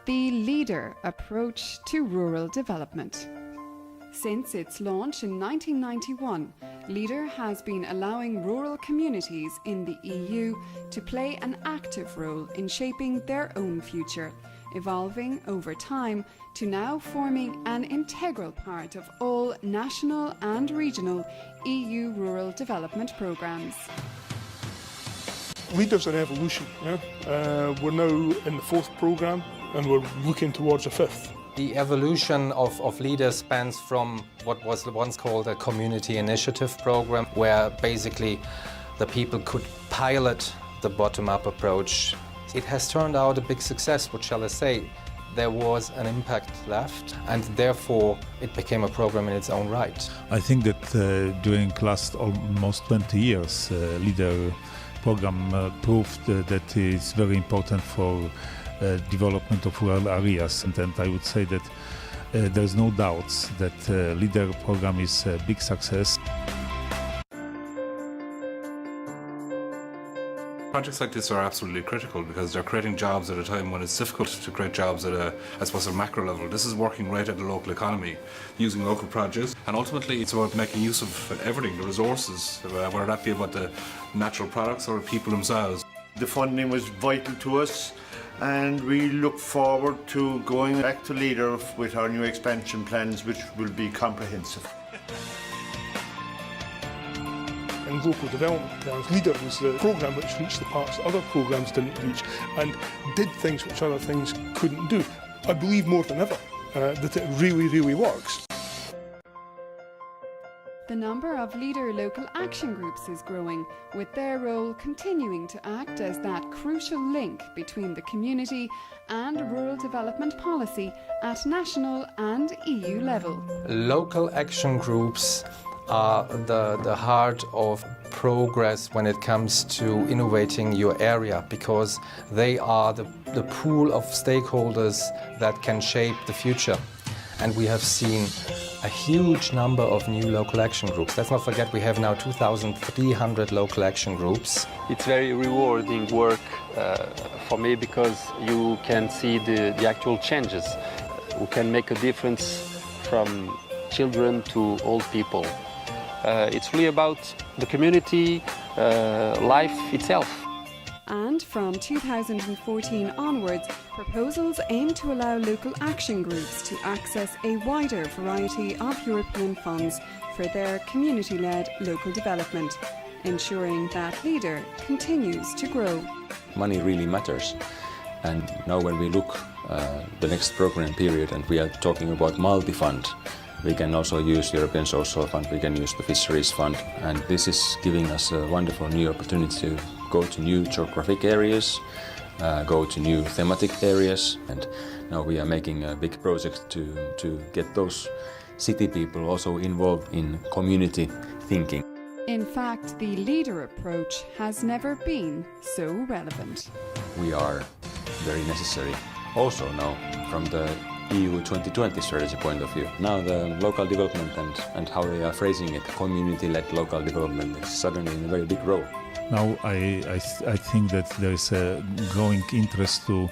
the LEADER approach to rural development. Since its launch in 1991, LEADER has been allowing rural communities in the EU to play an active role in shaping their own future, evolving over time to now forming an integral part of all national and regional EU rural development programmes. LEADER's an evolution. We're now in the 4th programme and we're looking towards a 5th. The evolution of LEADER spans from what was once called a community initiative program, where basically the people could pilot the bottom-up approach. It has turned out a big success, what shall I say? There was an impact left, and therefore it became a program in its own right. I think that during last almost 20 years, LEADER program proved that it's very important for development of rural areas, and I would say that there's no doubts that LEADER program is a big success. Projects like this are absolutely critical because they're creating jobs at a time when it's difficult to create jobs at a macro level. This is working right at the local economy, using local produce, and ultimately it's about making use of everything, the resources, whether that be about the natural products or people themselves. The funding was vital to us, and we look forward to going back to LEADER with our new expansion plans, which will be comprehensive. In local development terms, LEADER was the programme which reached the parts that other programmes didn't reach and did things which other things couldn't do. I believe more than ever that it really, really works. The number of LEADER local action groups is growing, with their role continuing to act as that crucial link between the community and rural development policy at national and EU level. Local action groups are the heart of progress when it comes to innovating your area, because they are the pool of stakeholders that can shape the future. And we have seen a huge number of new local action groups. Let's not forget we have now 2,300 local action groups. It's very rewarding work for me because you can see the actual changes. We can make a difference from children to old people. It's really about the community, life itself. And from 2014 onwards, proposals aim to allow local action groups to access a wider variety of European funds for their community-led local development, ensuring that LEADER continues to grow. Money really matters, and now when we look the next program period and we are talking about multi-fund, we can also use European Social Fund, we can use the Fisheries Fund, and this is giving us a wonderful new opportunity to go to new geographic areas, go to new thematic areas, and now we are making a big project to get those city people also involved in community thinking. In fact, the LEADER approach has never been so relevant. We are very necessary also now from the EU 2020 strategy point of view. Now the local development and how they are phrasing it, community-led local development, is suddenly in a very big role. Now I think that there is a growing interest to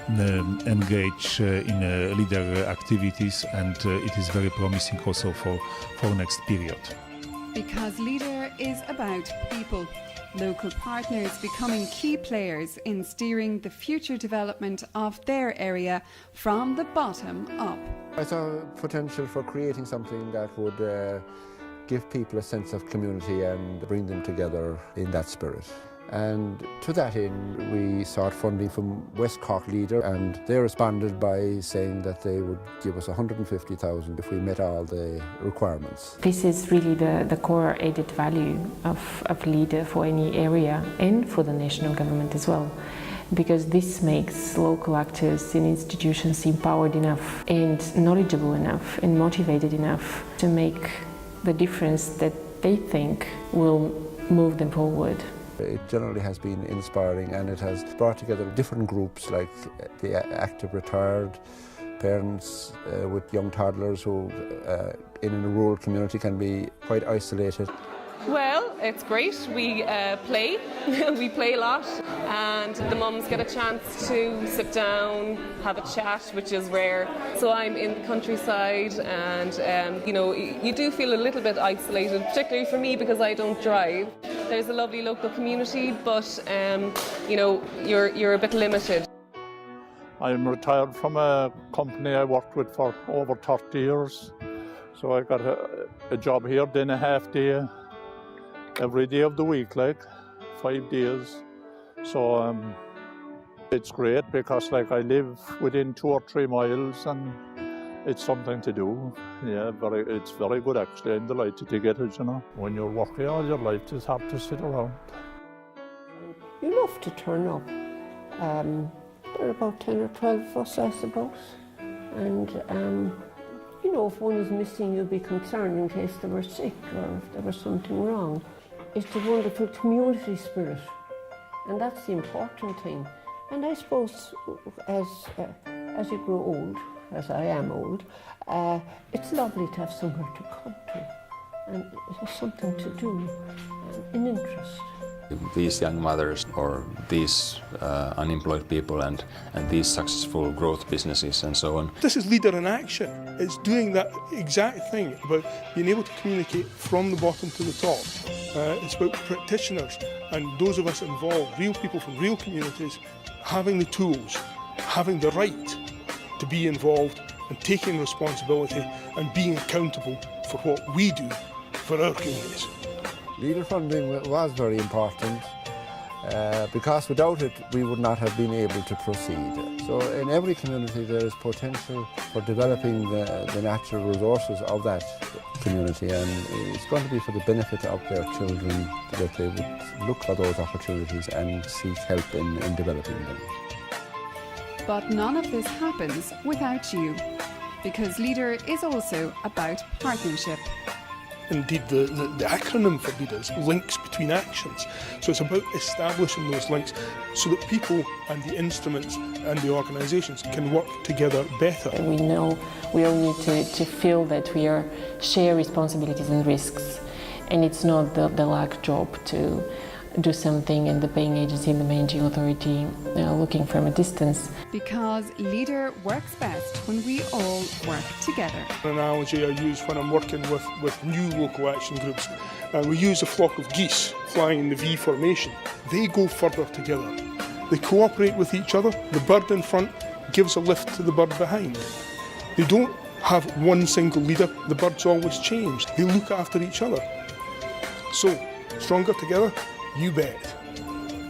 engage in LEADER activities, and it is very promising also for next period. Because LEADER is about people, local partners becoming key players in steering the future development of their area from the bottom up. I saw potential for creating something that would give people a sense of community and bring them together in that spirit. And to that end, we sought funding from West Cork LEADER, and they responded by saying that they would give us 150,000 if we met all the requirements. This is really the core added value of LEADER for any area and for the national government as well, because this makes local actors and institutions empowered enough and knowledgeable enough and motivated enough to make the difference that they think will move them forward. It generally has been inspiring, and it has brought together different groups like the active retired, parents with young toddlers who in a rural community can be quite isolated. Well, it's great. We play, we play a lot, and the mums get a chance to sit down, have a chat, which is rare. So I'm in the countryside, and you know, you do feel a little bit isolated, particularly for me because I don't drive. There's a lovely local community, but you know, you're a bit limited. I'm retired from a company I worked with for over 30 years. So I got a job here, then a half day, every day of the week, like 5 days. So it's great because like I live within 2 or 3 miles and it's something to do. Yeah, it's very good actually. I'm delighted to get it, you know. When you're working all your life, it's hard to sit around. You love to turn up. There are about 10 or 12 of us, I suppose. And you know, if one is missing, you'll be concerned in case they were sick or if there was something wrong. It's a wonderful community spirit, and that's the important thing. And I suppose as you grow old, as I am old, it's lovely to have somewhere to come to, and something to do, an interest. These young mothers or these unemployed people and these successful growth businesses and so on. This is Leader in Action. It's doing that exact thing about being able to communicate from the bottom to the top. It's about practitioners and those of us involved, real people from real communities, having the tools, having the right to be involved and taking responsibility and being accountable for what we do for our communities. Leader funding was very important because without it we would not have been able to proceed. So in every community there is potential for developing the natural resources of that community, and it's going to be for the benefit of their children that they would look for those opportunities and seek help in developing them. But none of this happens without you, because Leader is also about partnership. Indeed, the acronym for LEADER is links between actions. So it's about establishing those links so that people and the instruments and the organisations can work together better. We know we all need to feel that we share responsibilities and risks, and it's not the luck job to do something and the paying agency and the managing authority looking from a distance. Because Leader works best when we all work together. An analogy I use when I'm working with new local action groups, we use a flock of geese flying in the V formation. They go further together. They cooperate with each other. The bird in front gives a lift to the bird behind. They don't have one single leader. The birds always change. They look after each other. So, stronger together? You bet.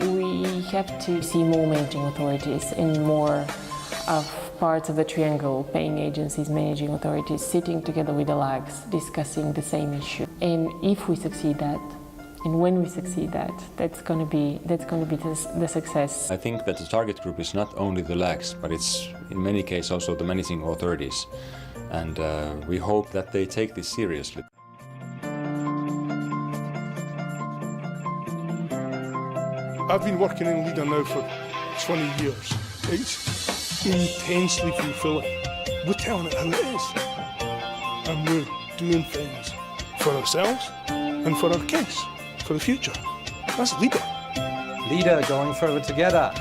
We have to see more managing authorities and more of parts of the triangle, paying agencies, managing authorities, sitting together with the LAGs, discussing the same issue. And if we succeed that, and when we succeed that, that's going to be the success. I think that the target group is not only the LAGs, but it's in many cases also the managing authorities. And we hope that they take this seriously. I've been working in Leader now for 20 years. It's intensely fulfilling. We're telling it how it is. And we're doing things for ourselves and for our kids, for the future. That's Leader. Leader going further together.